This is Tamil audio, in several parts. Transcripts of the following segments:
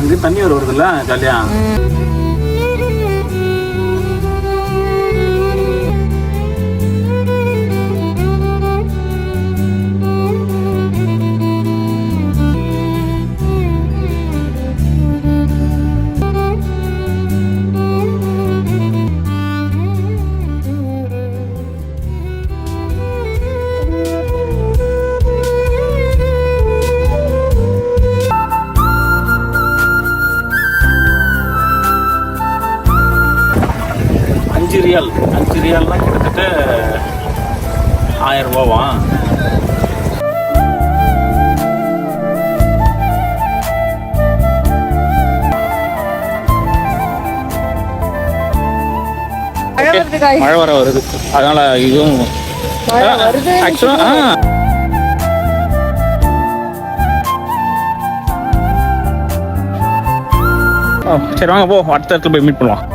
அங்கே தண்ணி வருதுல்ல ஜாலியா. அஞ்சு ரியால்னா கிட்டத்தட்ட 1000 ரூபாவா. மழை வர வருது, அதனால இதுவும் ஆக்சுவலா சரி வாங்க போ, அடுத்த இடத்துல போய் மீட் பண்ணுவோம்.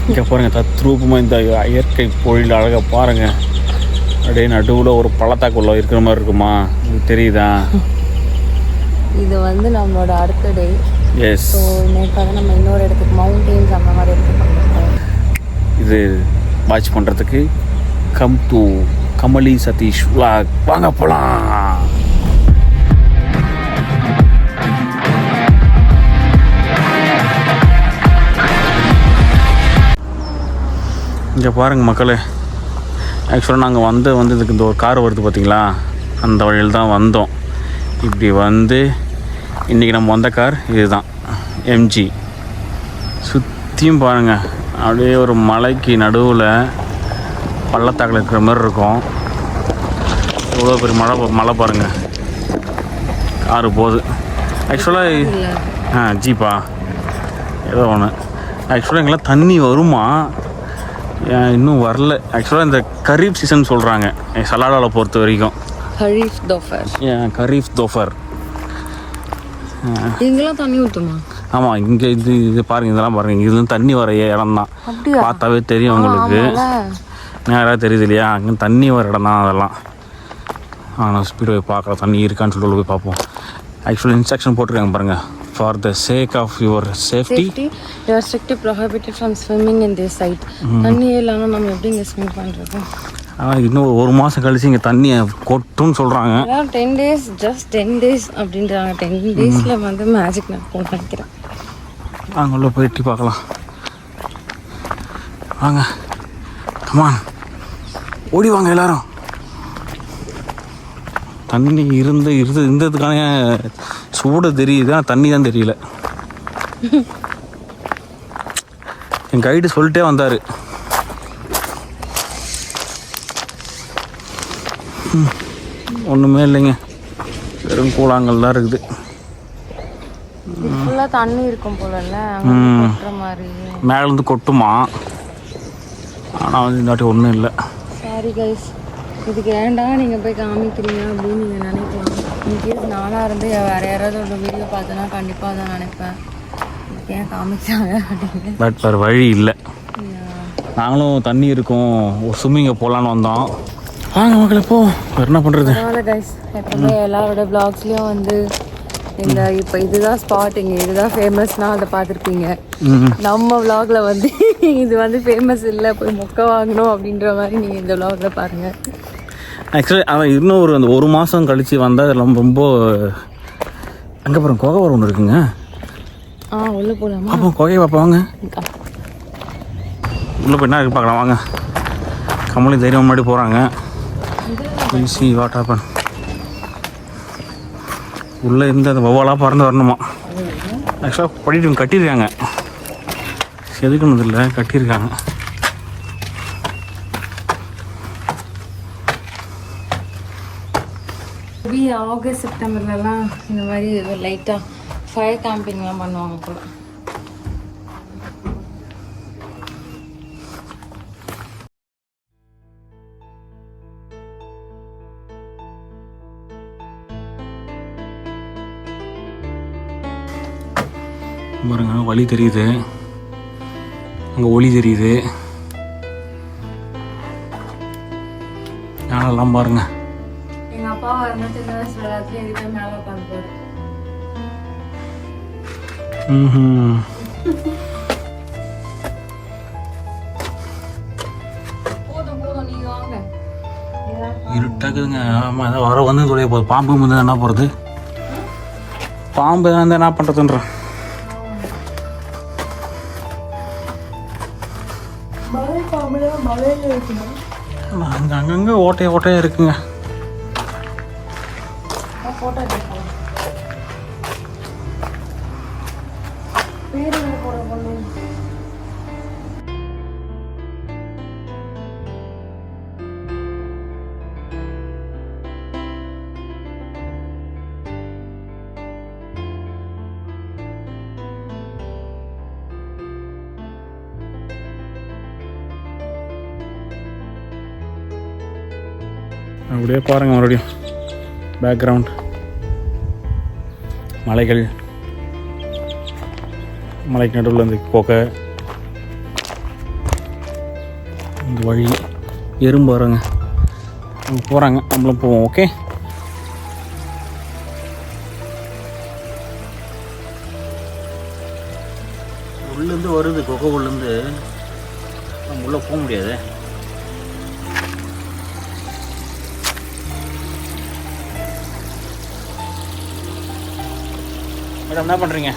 இங்கே பாருங்க, தத்ரூபமாக இந்த இயற்கை பொழில் அழகாக பாருங்க. அப்படியே நடுவில் ஒரு பள்ளத்தாக்குள்ள இருக்கிற மாதிரி இருக்குமா, தெரியுதா? இது வந்து நம்மளோட அடுத்த டே. எஸ். ஸோ நேற்று நம்ம இன்னொரு இடத்துக்கு மவுண்டெயின்ஸ் அந்த மாதிரி இடத்துக்கு இது வாட்ச் பண்ணுறதுக்கு come to Kamali Sathish vlog. வாங்க போகலாம். இங்கே பாருங்கள் மக்களே, ஆக்சுவலாக நாங்கள் வந்து இதுக்கு இந்த ஒரு கார் வருது பார்த்தீங்களா, அந்த வழியில் தான் வந்தோம். இப்படி வந்து இன்றைக்கி நம்ம வந்த கார் இதுதான், எம்ஜி. சுற்றியும் பாருங்கள், அப்படியே ஒரு மலைக்கு நடுவில் பள்ளத்தாக்கில் இருக்கிற மாதிரி இருக்கும். எவ்வளோ பெரிய மலை பாருங்கள், காரு போகுது. ஆக்சுவலாக ஜீப்பா ஏதோ ஒன்று. ஆக்சுவலாக எங்கெல்லாம் தண்ணி வருமா, இன்னும் வரல. ஆக்சுவலாக இந்த கரீஃப் சீசன் சொல்கிறாங்க சலாலாவில் பொறுத்த வரைக்கும். கரீஃப் தோஃபர் இங்கெல்லாம் தண்ணி ஊற்றுமா? ஆமாம், இங்கே இது பாருங்கள், இதெல்லாம் பாருங்கள், இதுலாம் தண்ணி வர இடம் தான். பார்த்தாவே தெரியும் உங்களுக்கு, நேராக தெரியுது இல்லையா? அங்கே தண்ணி வர இடம் தான் அதெல்லாம். நான் ஸ்பீடு போய் பார்க்குறேன், தண்ணி இருக்கான்னு சொல்லிட்டு போய் பார்ப்போம். ஆக்சுவலாக இன்ஸ்ட்ரக்ஷன் போட்டிருக்காங்க பாருங்கள். For the sake of your safety, you are strictly prohibited from swimming in this site. தண்ணியே இல்லாமல் நம்ம எப்படி இங்கே ஸ்விம் பண்ணுறது? ஆனால் இன்னும் ஒரு மாதம் கழிச்சு இங்கே தண்ணியை கொட்டுன்னு சொல்கிறாங்க. 10 days, just 10 days அப்படின்றாங்க. 10 daysல வந்து மேஜிக் நடக்கும்னு நினைக்கிறேன். வாங்க உள்ள போய் எட்டி பார்க்கலாம். வாங்க, கமான், ஓடி வாங்க எல்லாரும். தண்ணி இருந்ததுக்கான சூட தெரியுது, தண்ணி தான் தெரியல. என் கைடு சொல்லிட்டே வந்தார், ஒன்றுமே இல்லைங்க, வெறும் கூழாங்கல் தான் இருக்குது. தண்ணி இருக்கும் போல மாதிரி மேலேருந்து கொட்டுமா, ஆனால் வந்து இந்த வாட்டி ஒன்றும் இல்லை. சாரி கைஸ், இதுக்கு ஏன்டா நீங்கள் போய் காமிக்கிறீங்க அப்படின்னு நீங்கள் நினைக்கலாம். இன்கேஸ் நானாக இருந்து வேறு யாராவது ஒரு வீடியோ பார்த்தேன்னா கண்டிப்பாக அதை நினைப்பேன், ஏன் காமிச்சாங்க அப்படின்னு. பட் வேறு வழி இல்லை. நாங்களும் தண்ணி இருக்கும், ஒரு ஸ்விம்மிங்கை போகலான்னு வந்தோம். வாங்க மக்களை போ, வேறு என்ன பண்ணுறது. அதனால் கைஸ், எப்பவுமே எல்லாரோட வ்ளாக்ஸ்லேயும் வந்து இந்த இப்போ இதுதான் ஸ்பாட், இங்கே இதுதான் ஃபேமஸ்னா அதை பார்த்துருப்பீங்க. நம்ம விலாகில் வந்து இது வந்து ஃபேமஸ் இல்லை, போய் மொக்க வாங்கணும் அப்படின்ற மாதிரி நீங்கள் இந்த விலாகில் பாருங்கள். ஆக்சுவலி அவன் இன்னும் அந்த ஒரு மாதம் கழித்து வந்தால் அதெல்லாம் ரொம்ப அங்கே அப்புறம் கோகவரம் ஒன்று இருக்குங்க. உள்ளே போகலாமா? அப்போ கோகையை பார்ப்பாங்க, உள்ளே போய் என்ன இருக்கு பார்க்கலாம். வாங்க, கமலி தைரியம் முன்னாடி போகிறாங்க. Easy what happen. உள்ளே இருந்து அந்த வவ்வாலாக பறந்து வரணுமா. ஆக்சுவலாக படிட்டு கட்டியிருக்காங்க, செதுக்கணும் இல்லை, கட்டியிருக்காங்க. ஆகஸ்ட் செப்டம்பர்லலாம் இந்த மாதிரி லைட்டாக ஃபயர் கேம்பிங்லாம் பண்ணுவாங்க போல. பாருங்க, வழி தெரியுது. அங்கே ஒளி தெரியுது. யானெல்லாம் பாருங்க. எங்க அப்பா வரணும் சின்ன வயசுல எல்லாத்தையும் எதுவுமே மேலே உட்காந்துப்பாரு. போதும் போதும் நீங்க வாங்க. இருட்டாக்குதுங்க. ஆமாம், ஏதாவது வர வந்து சொல்லிய போகுது. பாம்பு வந்து என்ன போகிறது? பாம்பு வந்து என்ன பண்ணுறதுன்ற அங்கே அங்கங்கே ஓட்டையாக இருக்குங்க. அப்படியே பாருங்கள் மறுபடியும் பேக்ரவுண்ட் மலைகள், மலைக்கு நடுவில் இந்த புகை, இந்த வழி எறும்பு வராங்க. அவங்க போகிறாங்க, நம்மளும் போவோம். ஓகே, உள்ளேருந்து வருது புகை. உள்ளேருந்து நம்ம உள்ளே போக முடியாது. மேடம் என்ன பண்ணுறீங்க?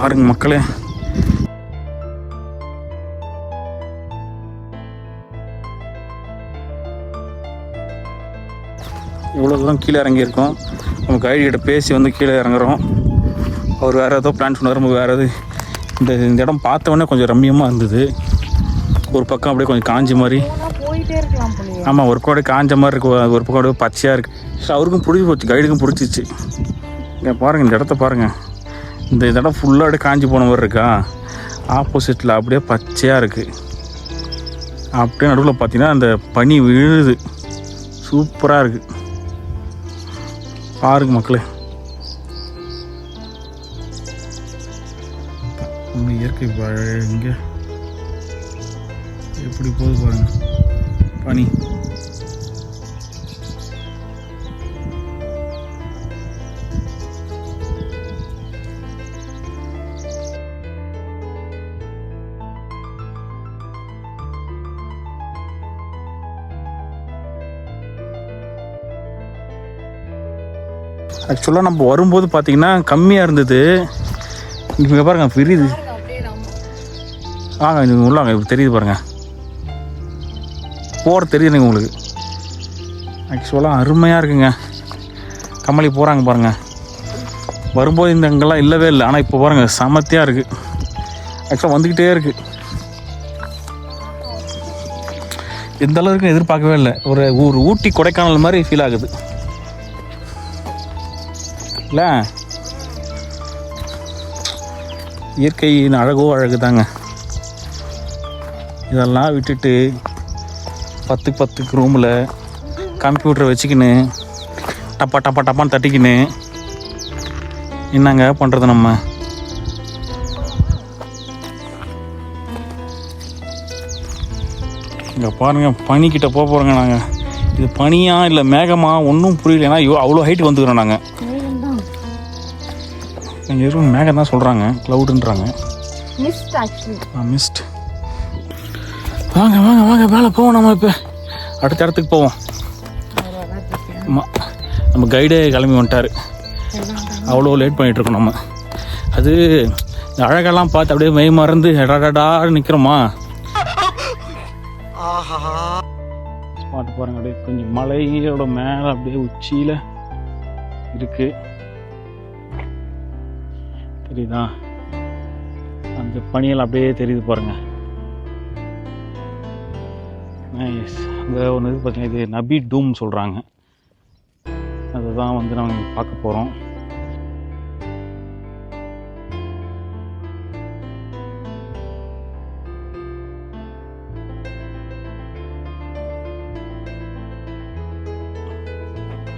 பாருங்க மக்களே, இவ்வளோ தான் கீழே இறங்கியிருக்கோம். நம்ம கைடிகிட்ட பேசி வந்து கீழே இறங்குறோம். அவர் வேறு ஏதோ பிளான் சொன்னார். நம்ம வேறு எது இந்த இடம் பார்த்தவொடனே கொஞ்சம் ரம்மியமாக இருந்தது. ஒரு பக்கம் அப்படியே கொஞ்சம் காஞ்ச மாதிரி. ஆமாம், ஒரு பக்கம் காஞ்ச மாதிரி இருக்கு, ஒரு பக்கம் அப்படியே பச்சையாக இருக்குது. அவருக்கும் பிடிச்சி போச்சு, கைடுக்கும் பிடிச்சிச்சு. இங்கே பாருங்கள், இந்த இடத்த பாருங்கள். இந்த இடம் ஃபுல்லாக அப்படியே காஞ்சி போன மாதிரி இருக்கா. ஆப்போசிட்டில் அப்படியே பச்சையாக இருக்குது. அப்படியே நடுவில் பார்த்தீங்கன்னா அந்த பனி விழுது. சூப்பராக இருக்குது. பாருங்க மக்களே, இயற்கை இங்கே எப்படி போகுது பாருங்க பனி. ஆக்சுவலாக நம்ம வரும்போது பார்த்தீங்கன்னா கம்மியாக இருந்தது. இங்கே பாருங்கள் பெரியுது. வாங்க நீங்கள் உள்ளாங்க, இப்போ தெரியுது பாருங்கள். போகிற தெரியுதுங்க உங்களுக்கு. ஆக்சுவலாக அருமையாக இருக்குங்க. கம்மலி போகிறாங்க பாருங்கள். வரும்போது இந்த அங்கெல்லாம் இல்லவே இல்லை. ஆனால் இப்போ பாருங்கள் சமத்தியாக இருக்குது. ஆக்சுவலாக வந்துக்கிட்டே இருக்குது. எந்த அளவுக்கு எதிர்பார்க்கவே இல்லை. ஒரு ஊட்டி கொடைக்கானல் மாதிரி ஃபீல் ஆகுது இல்லை? இயற்கையின் அழகோ அழகு தாங்க. இதெல்லாம் விட்டுட்டு 10 ரூமில் கம்ப்யூட்டரை வச்சுக்கின்னு டப்பான்னு தட்டிக்கின்னு என்னங்க பண்ணுறது நம்ம? இங்கே பாருங்கள், பனிக்கிட்ட போகிறோங்க நாங்கள். இது பனியா இல்லை மேகமா ஒன்றும் புரியல. ஏன்னா அவ்வளோ ஹைட்டுக்கு வந்துக்கிறோம் நாங்கள். இங்கே இருக்கும் மேகம் தான் சொல்கிறாங்க, க்ளவுடுன்றாங்க. மிஸ்ட். வாங்க மேலே போவோம். நம்ம இப்போ அடுத்த இடத்துக்கு போவோம். ஆமாம், நம்ம கைடே கிளம்பி வந்துட்டார். அவ்வளோ லேட் பண்ணிகிட்ருக்கோம் நம்ம. அது இந்த அழகெல்லாம் பார்த்து அப்படியே மெய் மறந்து எடாடாடான்னு நிற்கிறோமா. ஸ்பாட்டு பாருங்க, அப்படியே கொஞ்சம் மலையோட மேலே அப்படியே உச்சியில் இருக்கு, தெரியுதா? அந்த பனியெல்லாம் அப்படியே தெரியுது பாருங்க. நைஸ். அங்கே ஒன்று இது பார்த்தீங்கன்னா, இது நபி டூம் சொல்கிறாங்க. அதுதான் வந்து நாங்கள் பார்க்க போகிறோம்.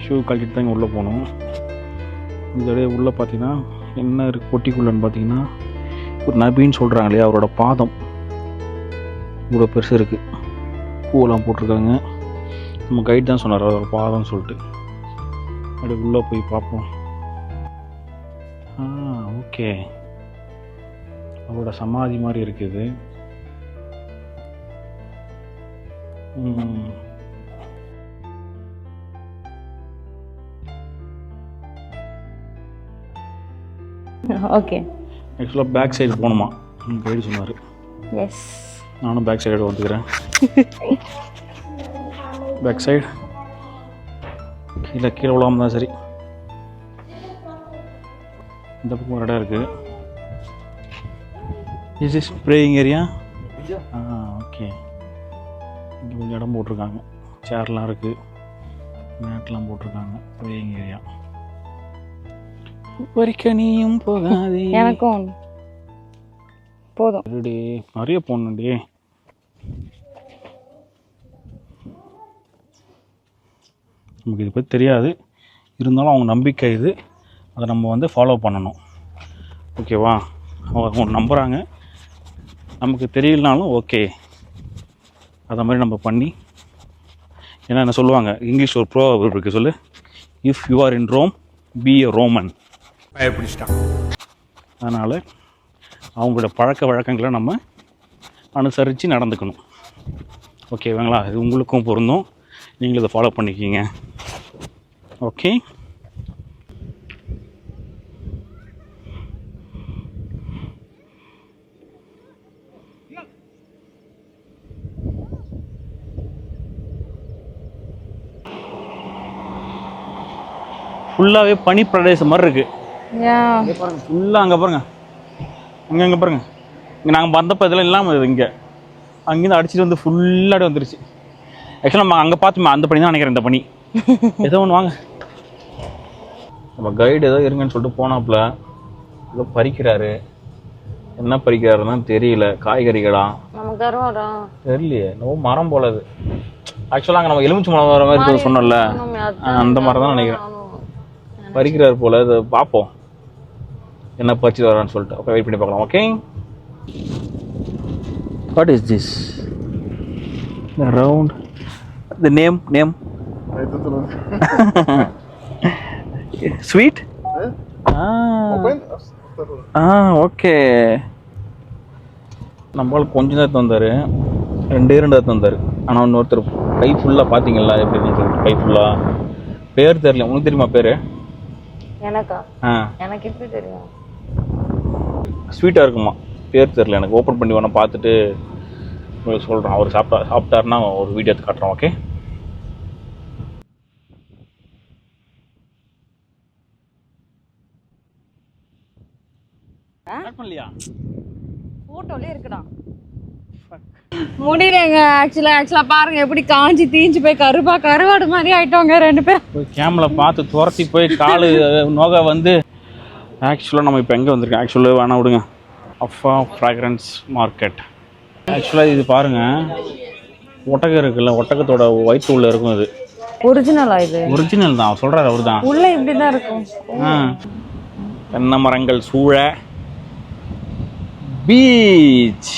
ஷூ கழட்டிட்டு தான் இங்கே உள்ளே போகணும். இதோடைய உள்ளே பார்த்தீங்கன்னா என்ன இருக்குது பொட்டிக்குள்ளன்னு பார்த்தீங்கன்னா, ஒரு நபின்னு சொல்கிறாங்க இல்லையா, அவரோட பாதம் இவ்வளோ பெருசு இருக்குது. பூவெல்லாம் போட்டிருக்காங்க. நம்ம கைட் தான் சொன்னார் அவரோட பாதம்னு சொல்லிட்டு. அப்படியே உள்ளே போய் பார்ப்போம். ஓகே, அவரோட சமாதி மாதிரி இருக்குது. ஓகே, ஆக்சுவலாக பேக் சைடு போகணுமா கைடு சொன்னார். எஸ், நானும் பேக் சைடு வந்துக்கிறேன். பேக் சைடு கீழே விழாமல் தான் சரி. இந்த பக்கம் ஒரு இடம் இருக்குது. Is is praying area. Okay, இங்கே கொஞ்சம் இடம் போட்டிருக்காங்க, சேர்லாம் இருக்குது, மேட்லாம் போட்டிருக்காங்க. Praying area. வரிக்கனியும் போகாதே. எனக்கும் போதும். நிறைய போகணுண்டி. நமக்கு இதை பற்றி தெரியாது, இருந்தாலும் அவங்க நம்பிக்கை இது, அதை நம்ம வந்து ஃபாலோ பண்ணணும். ஓகேவா? அவங்க நம்புகிறாங்க, நமக்கு தெரியலனாலும் ஓகே, அதை மாதிரி நம்ம பண்ணி. ஏன்னா என்ன சொல்லுவாங்க, இங்கிலீஷ் ஒரு ப்ரோவர்ப் இருக்குது, சொல்லு, if you are in Rome be a Roman. பயப்பிடிச்சிட்டான். அதனால் அவங்களோட பழக்க வழக்கங்களை நம்ம அனுசரித்து நடந்துக்கணும். ஓகேவாங்களா? இது உங்களுக்கும் பொருந்தும், நீங்களும் இதை ஃபாலோ பண்ணிக்கிங்க. ஓகே, ஃபுல்லாகவே பனி பிரதேசம் மாதிரி இருக்குது. இங்கே பாருங்கள், ஃபுல்லாக அங்கே பாருங்கள், அங்கே பாருங்கள். இங்கே நாங்கள் வந்தப்போ இதெல்லாம் இல்லாமல் இது இங்கே அங்கேருந்து அடிச்சுட்டு வந்து ஃபுல்லாக வந்துருச்சு. ஆக்சுவலாக நம்ம அங்கே பார்த்துமே அந்த பனி தான் நினைக்கிறேன். இந்த பனி ஏதோ ஒன்று வாங்க. நம்ம கைடு ஏதோ இருங்கன்னு சொல்லிட்டு போனாப்புல ஏதோ பறிக்கிறாரு. என்ன பறிக்கிறாருன்னா தெரியல. காய்கறிகளா தெரியலையே, நோ மரம் போல. அது ஆக்சுவலாக அங்கே நம்ம எலுமிச்சை மரம் வர மாதிரி சொன்னோம்ல, அந்த மாதிரி தான் நினைக்கிறேன். பறிக்கிறாரு போல. அதை பார்ப்போம் என்ன பறிச்சு வரான்னு சொல்லிட்டு. ஓகே, வெயிட் பண்ணி பார்க்கலாம். Okay, what is this around the name sweet. Okay, நம்மளுக்கு கொஞ்சம் தான் எடுத்து வந்தார், ரெண்டு எடுத்து வந்தார். ஆனால் இன்னொருத்தர் கை ஃபுல்லாக பார்த்தீங்களா எப்படின்னு சொல்லிட்டு, கை ஃபுல்லாக. பேர் தெரியல, உனக்கு தெரியுமா பேர்? எனக்கா? எனக்கு எப்படி தெரியும்? ஸ்வீட்டாக இருக்குமா, பேர் தெரியல எனக்கு. ஓப்பன் பண்ணி வேணா பார்த்துட்டு உங்களுக்கு சொல்கிறேன். அவர் சாப்பிட்டாருன்னா ஒரு வீடியோ எடுத்து காட்டுறோம். ஓகே, போட்டோலே இருக்குடா. முடியலங்க. ஆக்சுவலா பாருங்க எப்படி காஞ்சி தீஞ்சு போய் கருவாடு மாதிரி ஆயிட்டோங்க ரெண்டு பேரும். கேமரா பார்த்து துரத்தி போய் காலு நோக வந்து. ஆக்சுவலாக நம்ம இப்போ எங்கே வந்திருக்கோம்? ஆக்சுவலாக வேணா விடுங்க. அஃபா ஃப்ராக்ரன்ஸ் மார்க்கெட். ஆக்சுவலாக இது பாருங்கள், ஒட்டகம் இருக்குல்ல, ஒட்டகத்தோட வயிற்று உள்ள இருக்கும். இது ஒரிஜினலா? இது ஒரிஜினல் தான், அவர் சொல்கிறார். அவர் தான் உள்ள இப்படி தான் இருக்கும். தென்னை மரங்கள் சூழ பீச்.